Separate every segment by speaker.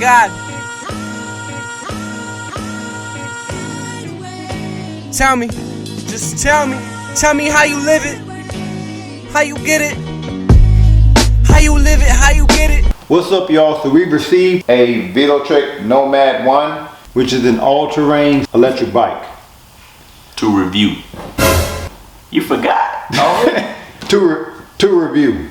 Speaker 1: God. Tell me, just tell me how you live it, how you get it, how you live it, how you get it.
Speaker 2: What's up, y'all? So we've received a Velotric Nomad 1, which is an all-terrain electric bike.
Speaker 3: To review. You forgot.
Speaker 2: Oh. to review.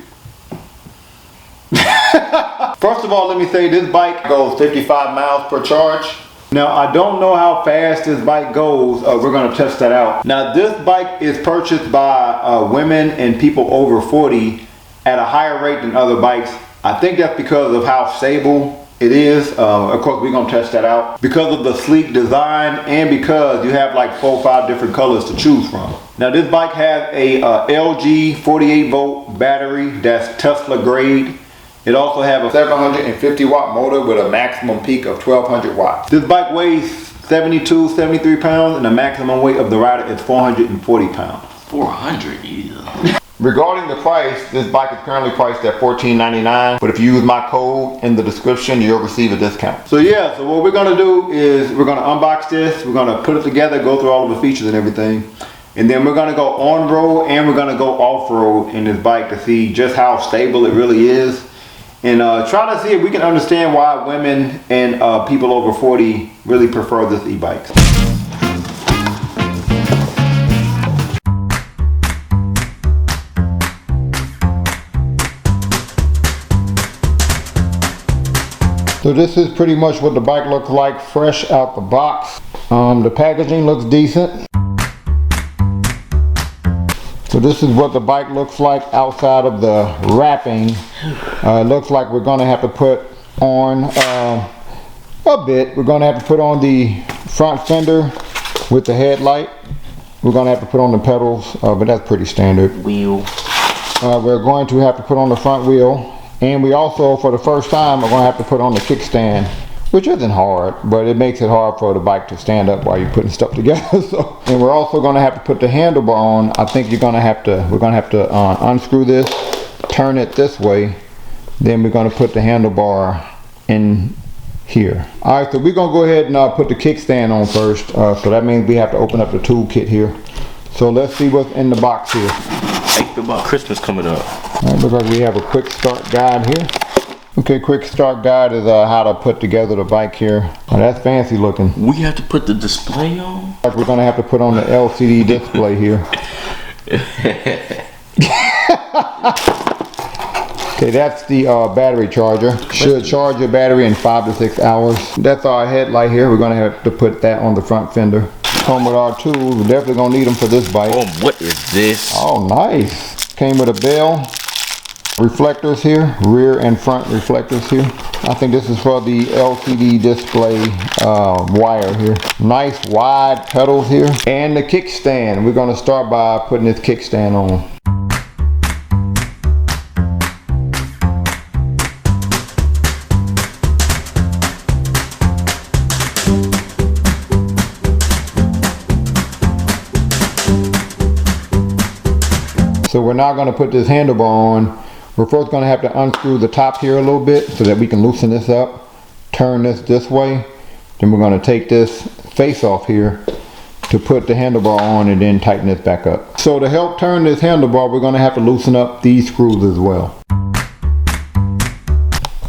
Speaker 2: First of all, let me say this bike goes 55 miles per charge. Now, I don't know how fast this bike goes. We're going to test that out. Now, this bike is purchased by women and people over 40 at a higher rate than other bikes. I think that's because of how stable it is. Of course, we're going to test that out. Because of the sleek design and because you have like 4 or 5 different colors to choose from. Now, this bike has a LG 48 volt battery that's Tesla grade. It also has a 750 watt motor with a maximum peak of 1200 watts. This bike weighs 73 pounds and the maximum weight of the rider is 440 pounds.
Speaker 3: 400, yeah.
Speaker 2: Regarding the price, this bike is currently priced at $14.99, but if you use my code in the description, you'll receive a discount. So yeah, so what we're gonna do is we're gonna unbox this, we're gonna put it together, go through all of the features and everything. And then we're gonna go on-road and we're gonna go off-road in this bike to see just how stable it really is. And try to see if we can understand why women and people over 40 really prefer this e-bike. So this is pretty much what the bike looks like fresh out the box. The packaging looks decent. So this is what the bike looks like outside of the wrapping. It looks like we're going to have to put on a bit. We're going to have to put on the front fender with the headlight. We're going to have to put on the pedals, but that's pretty standard.
Speaker 3: Wheel.
Speaker 2: We're going to have to put on the front wheel. And we also, for the first time, are going to have to put on the kickstand, which isn't hard, but it makes it hard for the bike to stand up while you're putting stuff together. So, and we're also going to have to put the handlebar on. I think we're going to have to unscrew this, turn it this way, then we're going to put the handlebar in here. All right, so we're going to go ahead and put the kickstand on first. So that means we have to open up the toolkit here. So let's see what's in the box here.
Speaker 3: Think about Christmas coming up.
Speaker 2: All right, looks like we have a quick start guide here. Okay, quick start guide is how to put together the bike here. Oh, that's fancy looking.
Speaker 3: We have to put the display on?
Speaker 2: Like we're gonna have to put on the LCD display here. Okay, that's the battery charger. Should charge your battery in 5 to 6 hours. That's our headlight here. We're gonna have to put that on the front fender. Come with our tools. We're definitely gonna need them for this bike.
Speaker 3: Oh, what is this?
Speaker 2: Oh, nice. Came with a bell. Reflectors here, rear and front reflectors here. I think this is for the LCD display wire here. Nice wide pedals here. And the kickstand. We're going to start by putting this kickstand on. So we're now going to put this handlebar on. We're first going to have to unscrew the top here a little bit so that we can loosen this up, turn this way. Then we're going to take this face off here to put the handlebar on and then tighten this back up. So to help turn this handlebar, we're going to have to loosen up these screws as well.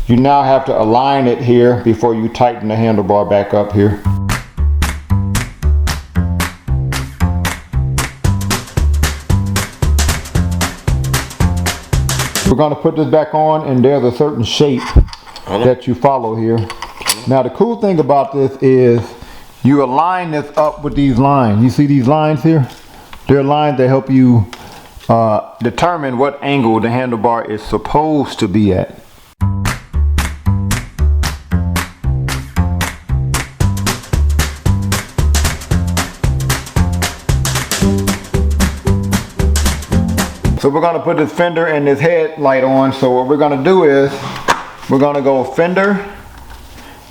Speaker 2: You now have to align it here before you tighten the handlebar back up here. We're going to put this back on and there's a certain shape that you follow here. Now the cool thing about this is you align this up with these lines. You see these lines here? They're lines that help you determine what angle the handlebar is supposed to be at. So we're going to put this fender and this headlight on. So what we're going to do is we're going to go fender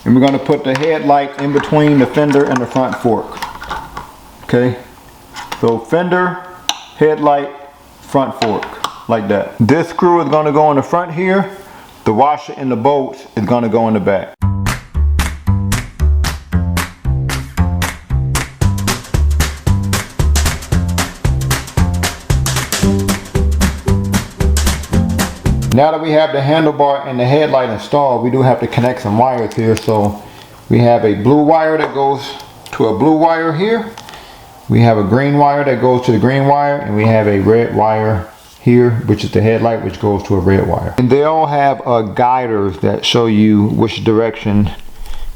Speaker 2: and we're going to put the headlight in between the fender and the front fork. Okay, so fender, headlight, front fork, like that. This screw is going to go in the front here. The washer and the bolts is going to go in the back. Now that we have the handlebar and the headlight installed, we do have to connect some wires here. So we have a blue wire that goes to a blue wire here. We have a green wire that goes to the green wire, and we have a red wire here, which is the headlight, which goes to a red wire. And they all have guiders that show you which direction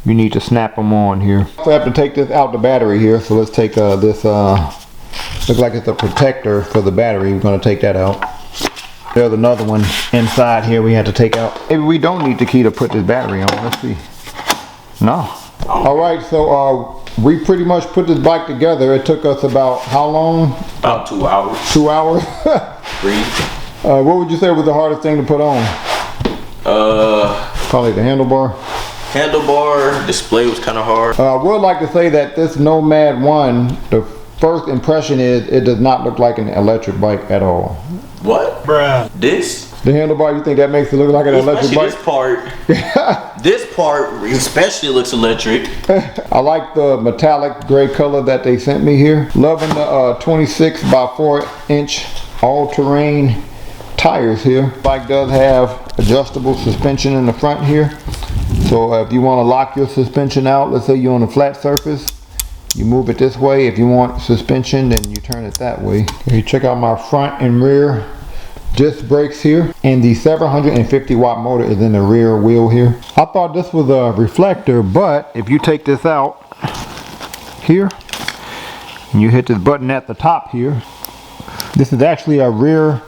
Speaker 2: you need to snap them on here. So I have to take this out the battery here. So let's take this, looks like it's a protector for the battery. We're gonna take that out. There's another one inside here we had to take out. Maybe we don't need the key to put this battery on. Let's see. No. All right, so we pretty much put this bike together. It took us about how long?
Speaker 3: About 2 hours.
Speaker 2: 2 hours?
Speaker 3: 3.
Speaker 2: What would you say was the hardest thing to put on? Probably the handlebar.
Speaker 3: Handlebar, display was kind of hard.
Speaker 2: I would like to say that this Nomad 1, the first impression is it does not look like an electric bike at all.
Speaker 3: What? Bruh. This?
Speaker 2: The handlebar, you think that makes it look like an electric bike?
Speaker 3: This part especially looks electric.
Speaker 2: I like the metallic gray color that they sent me here. Loving the 26 by 4 inch all-terrain tires here. Bike does have adjustable suspension in the front here. So if you want to lock your suspension out, let's say you're on a flat surface, you move it this way. If you want suspension, then you turn it that way. Okay, check out my front and rear disc brakes here, and the 750 watt motor is in the rear wheel here. I thought this was a reflector, but if you take this out here and you hit this button at the top here, this is actually a rear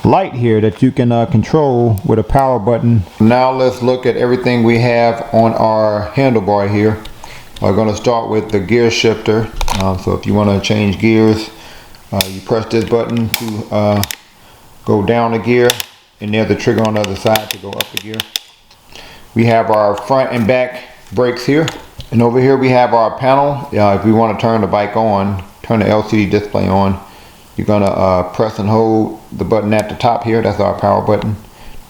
Speaker 2: light here that you can control with a power button. Now let's look at everything we have on our handlebar here. We're going to start with the gear shifter. So if you want to change gears, you press this button to go down a gear, and there's the trigger on the other side to go up the gear. We have our front and back brakes here, and over here we have our panel. If we want to turn the bike on, turn the LCD display on, you're gonna press and hold the button at the top here. That's our power button.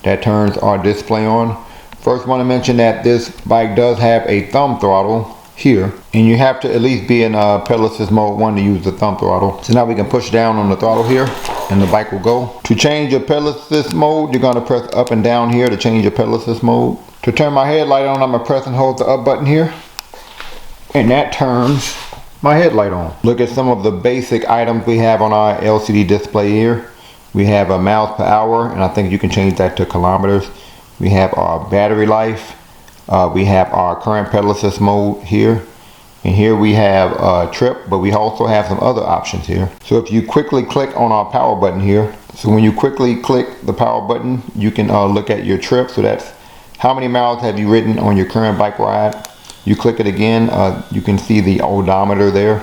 Speaker 2: That turns our display on. First, want to mention that this bike does have a thumb throttle here, and you have to at least be in pedal assist mode 1 to use the thumb throttle. So now we can push down on the throttle here, and the bike will go. To change your pedal assist mode, you're gonna press up and down here to change your pedal assist mode. To turn my headlight on, I'm gonna press and hold the up button here, and that turns my headlight on. Look at some of the basic items we have on our LCD display here. We have a miles per hour, and I think you can change that to kilometers. We have our battery life. We have our current pedal assist mode here, and here we have trip, but we also have some other options here. So if you quickly click on our power button here, so when you quickly click the power button, you can look at your trip. So that's how many miles have you ridden on your current bike ride. You click it again, you can see the odometer there.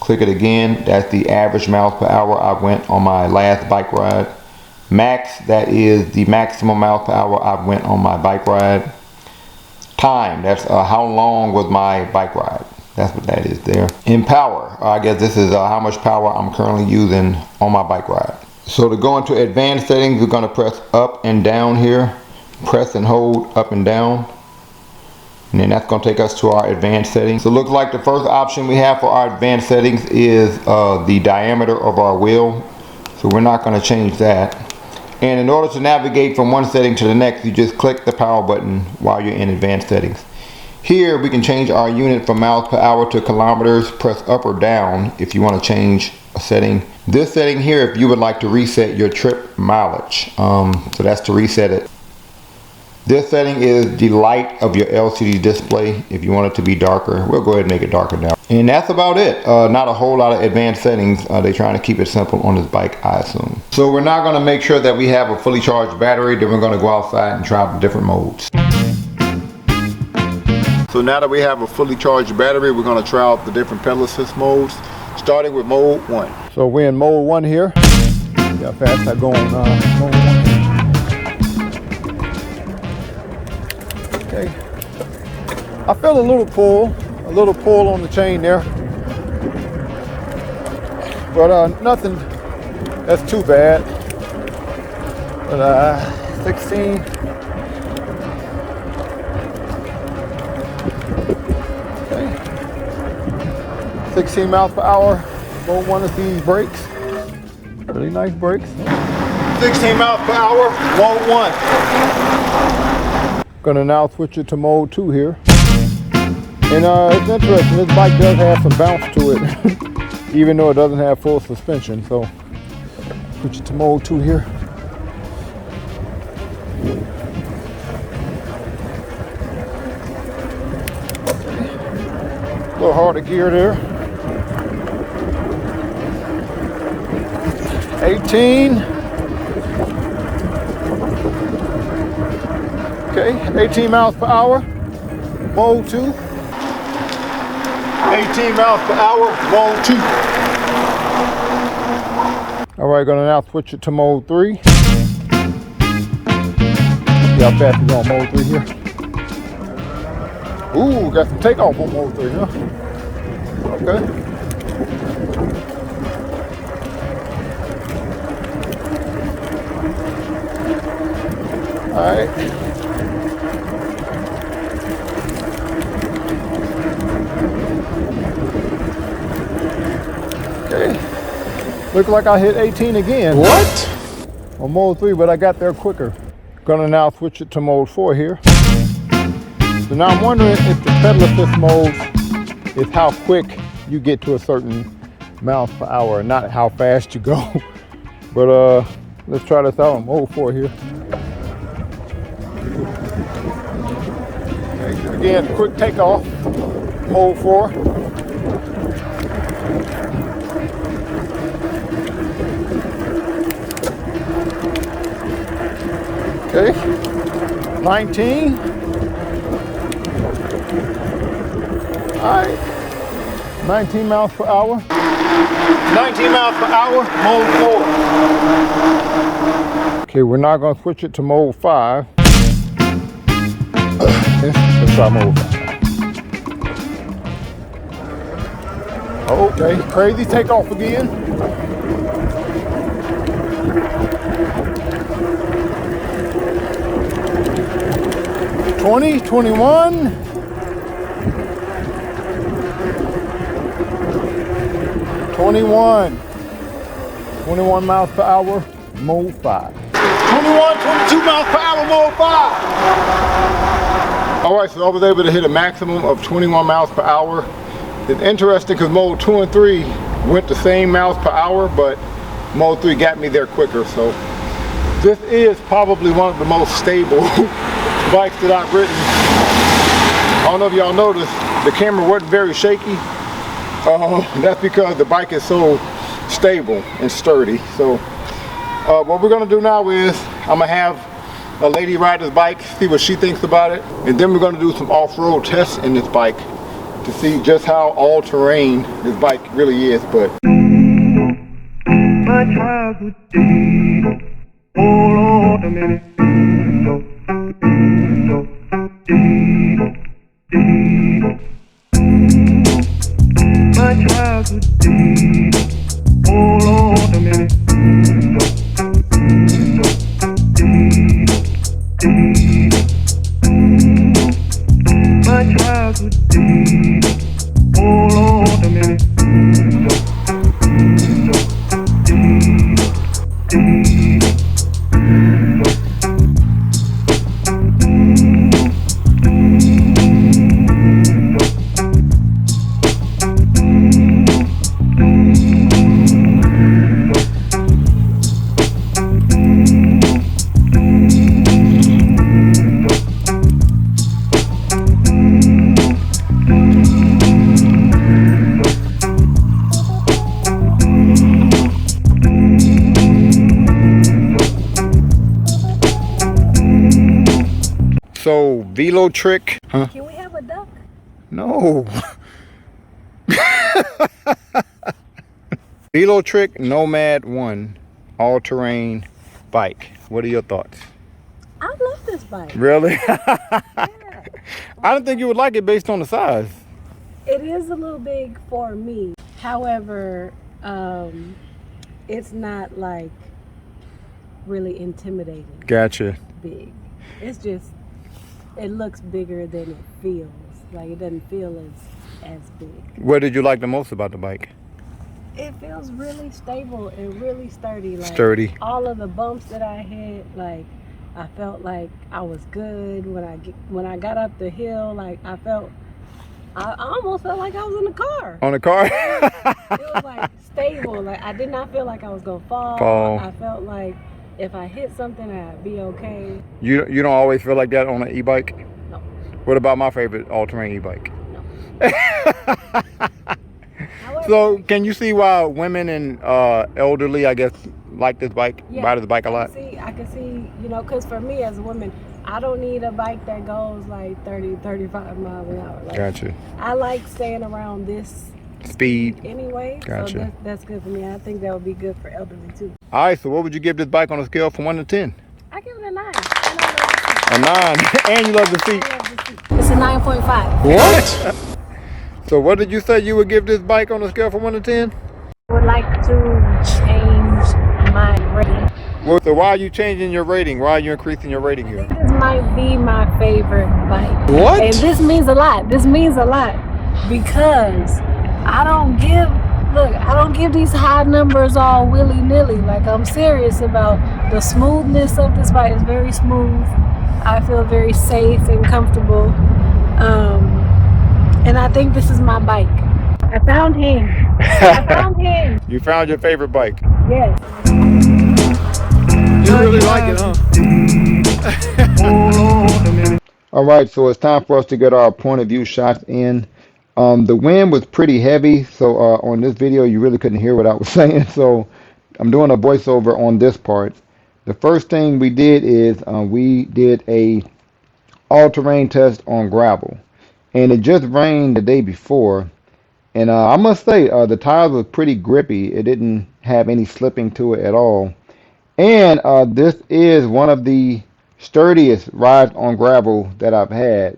Speaker 2: Click it again, that's the average miles per hour I went on my last bike ride. Max, that is the maximum miles per hour I went on my bike ride. Time, that's how long was my bike ride. That's what that is there. In power, I guess this is how much power I'm currently using on my bike ride. So to go into advanced settings, we're going to press up and down here. Press and hold up and down. And then that's going to take us to our advanced settings. So it looks like the first option we have for our advanced settings is the diameter of our wheel. So we're not going to change that. And in order to navigate from one setting to the next, you just click the power button while you're in advanced settings. Here we can change our unit from miles per hour to kilometers. Press up or down if you want to change a setting. This setting here, if you would like to reset your trip mileage. So that's to reset it. This setting is the light of your LCD display. If you want it to be darker, we'll go ahead and make it darker now. And that's about it. Not a whole lot of advanced settings. They're trying to keep it simple on this bike, I assume. So we're now going to make sure that we have a fully charged battery. Then we're going to go outside and try out the different modes. So now that we have a fully charged battery, we're going to try out the different pedal assist modes, starting with mode 1. So we're in mode 1 here. See how fast I go on mode 1. Okay. I feel a little pull on the chain there, but nothing that's too bad. But 16. Okay. 16 miles per hour. Mode 1 of these brakes. Really nice brakes. 16 miles per hour, mode 1. Gonna now switch it to mode 2 here. And it's interesting, this bike does have some bounce to it, even though it doesn't have full suspension. So switch it to mode 2 here. A little hard to gear there. 18. Okay, 18 miles per hour, mode 2. 18 miles per hour, mode 2. All right, gonna now switch it to mode 3. See how fast we go on mode 3 here. Ooh, got some takeoff on mode 3, huh? Okay. All right. Okay. Looks like I hit 18 again.
Speaker 3: What?
Speaker 2: On mode 3, but I got there quicker. Gonna now switch it to mode 4 here. So now I'm wondering if the pedal assist mode is how quick you get to a certain miles per hour, not how fast you go. But let's try this out on mode 4 here. Okay, again, quick takeoff, mode 4. Okay, 19. All right, 19 miles per hour. 19 miles per hour, mode 4. Okay, we're now gonna switch it to mode 5. Let's try mode 5. Okay, crazy takeoff again. $20, $21. $21 miles per hour, mode 5. 21, 22 miles per hour, mode 5. All right, so I was able to hit a maximum of 21 miles per hour. It's interesting because mode 2 and 3 went the same miles per hour, but mode 3 got me there quicker. So this is probably one of the most stable bikes that I've ridden. I don't know if y'all noticed, the camera wasn't very shaky. That's because the bike is so stable and sturdy. So what we're gonna do now is I'm gonna have a lady ride this bike, see what she thinks about it, and then we're gonna do some off-road tests in this bike to see just how all-terrain this bike really is. But my child would hold on a minute. My child would hold on a minute. My child would hold on a minute. So Velotric, huh?
Speaker 4: Can we have a duck?
Speaker 2: No. Velotric Nomad 1 all-terrain bike. What are your thoughts?
Speaker 4: I love this bike.
Speaker 2: Really?
Speaker 4: Yeah.
Speaker 2: I don't think you would like it based on the size.
Speaker 4: It is a little big for me. However, it's not like really intimidating.
Speaker 2: Gotcha.
Speaker 4: Big. It's just, it looks bigger than it feels. Like it doesn't feel as big.
Speaker 2: What did you like the most about the bike?
Speaker 4: It feels really stable and really sturdy. Like,
Speaker 2: Sturdy.
Speaker 4: All of the bumps that I hit, like, I felt like I was good when I got up the hill. Like, I almost felt like I was in the car.
Speaker 2: On the car?
Speaker 4: It was like stable. Like, I did not feel like I was gonna fall. I felt like if I hit something, I'd be okay.
Speaker 2: You don't always feel like that on an e-bike?
Speaker 4: No.
Speaker 2: What about my favorite all-terrain e-bike?
Speaker 4: No.
Speaker 2: So can you see why women and elderly, I guess, like this bike, ride this bike a lot?
Speaker 4: I can see, you know, because for me as a woman, I don't need a bike that goes like 30, 35 miles an hour. Like,
Speaker 2: Gotcha.
Speaker 4: I like staying around this
Speaker 2: speed
Speaker 4: anyway.
Speaker 2: Gotcha.
Speaker 4: So that's good for me. I think that would be good for elderly too.
Speaker 2: All right, so what would you give this bike on a scale from 1 to 10?
Speaker 4: I give it a 9.
Speaker 2: A 9. And you love the seat.
Speaker 4: It's a 9.5.
Speaker 2: What? So what did you say you would give this bike on a scale from 1 to 10?
Speaker 4: I would like to change my rating.
Speaker 2: Well, so why are you changing your rating? Why are you increasing your rating here?
Speaker 4: This might be my favorite bike.
Speaker 2: What?
Speaker 4: And this means a lot. This means a lot because I don't give these high numbers all willy-nilly. Like, I'm serious about the smoothness of this bike. It's very smooth. I feel very safe and comfortable. And I think this is my bike. I found him. I found him.
Speaker 2: You found your favorite bike.
Speaker 4: Yes.
Speaker 2: You really like it, huh? All right, so it's time for us to get our point of view shots in. The wind was pretty heavy, so on this video you really couldn't hear what I was saying. So I'm doing a voiceover on this part. The first thing we did is we did a all-terrain test on gravel, and it just rained the day before. And I must say the tires was pretty grippy. It didn't have any slipping to it at all. And this is one of the sturdiest rides on gravel that I've had.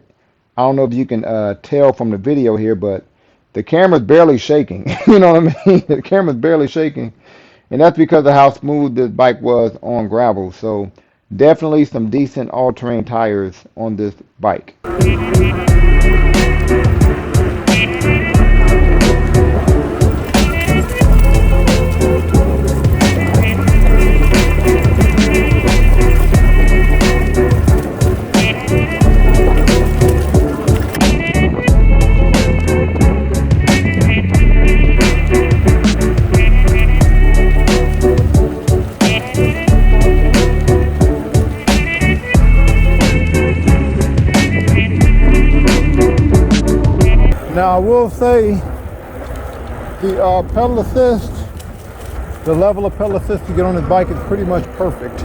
Speaker 2: I don't know if you can tell from the video here, but the camera's barely shaking. You know what I mean? The camera's barely shaking. And that's because of how smooth this bike was on gravel. So definitely some decent all-terrain tires on this bike. Now I will say the pedal assist, the level of pedal assist you get on this bike is pretty much perfect.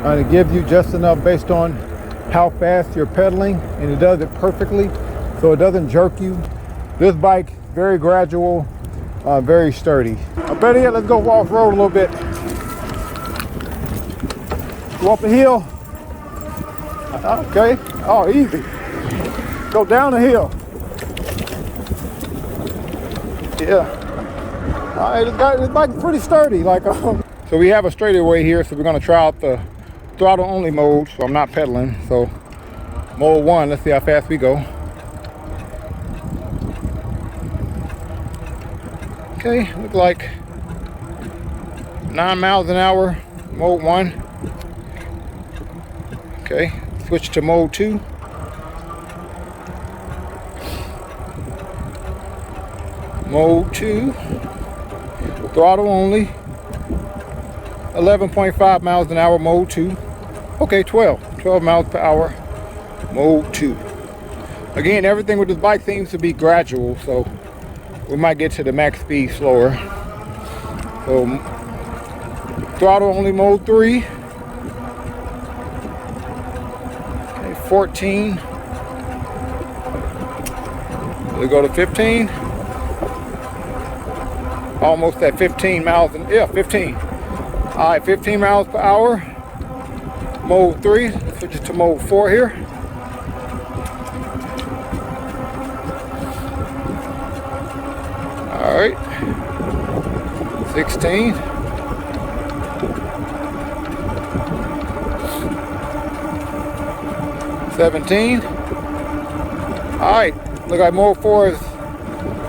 Speaker 2: And it gives you just enough based on how fast you're pedaling, and it does it perfectly, so it doesn't jerk you. This bike, very gradual, very sturdy. Better yet, let's go off-road a little bit. Go up the hill. Okay, oh, easy. Go down the hill. Yeah. All right, this bike is pretty sturdy. Like, so we have a straightaway here, so we're gonna try out the throttle only mode. So I'm not pedaling. So mode 1. Let's see how fast we go. Okay, look like 9 miles an hour. Mode 1. Okay, switch to mode 2. Mode 2, throttle only, 11.5 miles an hour, mode 2. Okay, 12 miles per hour, mode 2. Again, everything with this bike seems to be gradual, so we might get to the max speed slower. So, throttle only, mode 3. Okay, 14. We'll go to 15. Almost at 15 miles, 15. All right, 15 miles per hour. Mode 3, switch it to mode 4 here. All right, 16. $17. All right, look like mode 4 is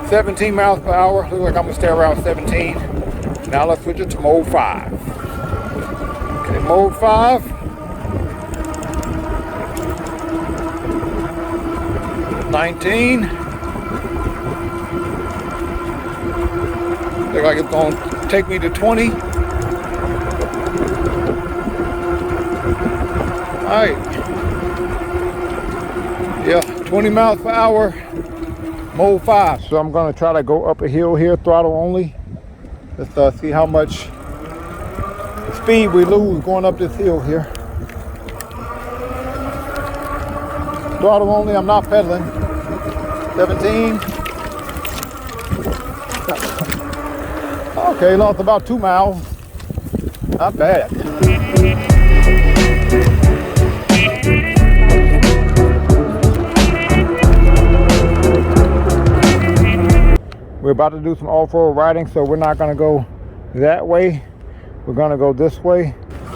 Speaker 2: 17 miles per hour. Looks like I'm gonna stay around 17. Now let's switch it to mode 5. Okay, mode 5. 19. Looks like it's gonna take me to 20. Alright. Yeah, 20 miles per hour, mode 5. So I'm gonna try to go up a hill here, throttle only. Let's see how much speed we lose going up this hill here. Throttle only, I'm not pedaling. 17. Okay, lost about 2 miles. Not bad. We're about to do some off-road riding, so we're not gonna go that way. We're gonna go this way.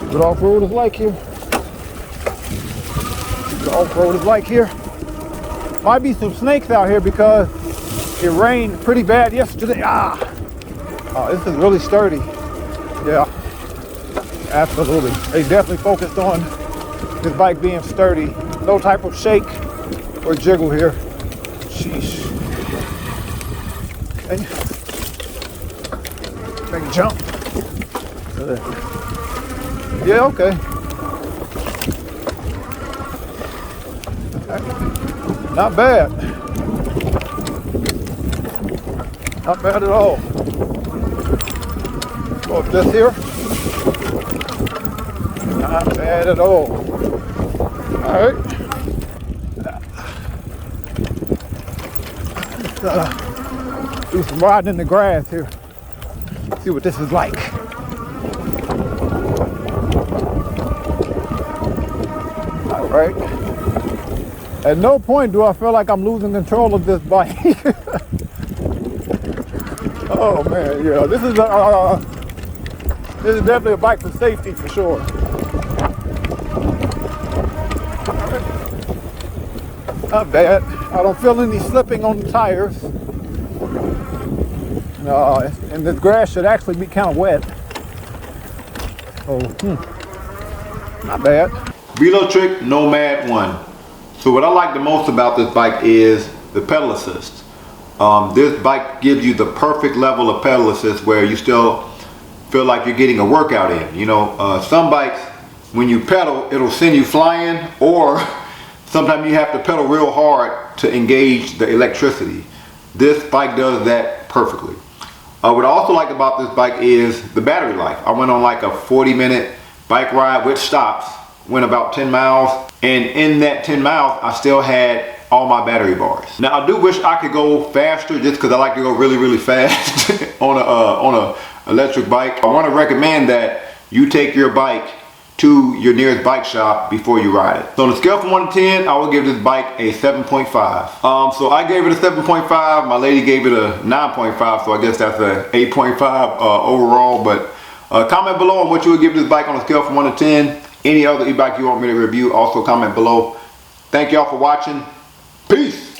Speaker 2: What off-road is like here. The off-road is like here. Might be some snakes out here because it rained pretty bad yesterday. Oh, this is really sturdy. Yeah, absolutely. They definitely focused on this bike being sturdy. No type of shake or jiggle here. Sheesh. Okay. Make a jump. Yeah, okay. Not bad. Not bad at all. Go up this here. Not bad at all. Alright. Do some riding in the grass here. See what this is like. All right. At no point do I feel like I'm losing control of this bike. Oh man, yeah. This is definitely a bike for safety for sure. Not bad. I don't feel any slipping on the tires. And this grass should actually be kind of wet. Oh, not bad.
Speaker 5: Velotric Nomad 1. So what I like the most about this bike is the pedal assist. This bike gives you the perfect level of pedal assist where you still feel like you're getting a workout in. You know, some bikes, when you pedal, it'll send you flying, or sometimes you have to pedal real hard to engage the electricity. This bike does that perfectly. What I also like about this bike is the battery life. I went on like a 40-minute bike ride with stops, went about 10 miles, and in that 10 miles, I still had all my battery bars. Now, I do wish I could go faster just because I like to go really, really fast on a electric bike. I want to recommend that you take your bike to your nearest bike shop before you ride it. So on a scale from 1 to 10, I will give this bike a 7.5. So I gave it a 7.5. My lady gave it a 9.5. So I guess that's a 8.5 overall. But comment below on what you would give this bike on a scale from 1 to 10. Any other e-bike you want me to review, also comment below. Thank y'all for watching. Peace.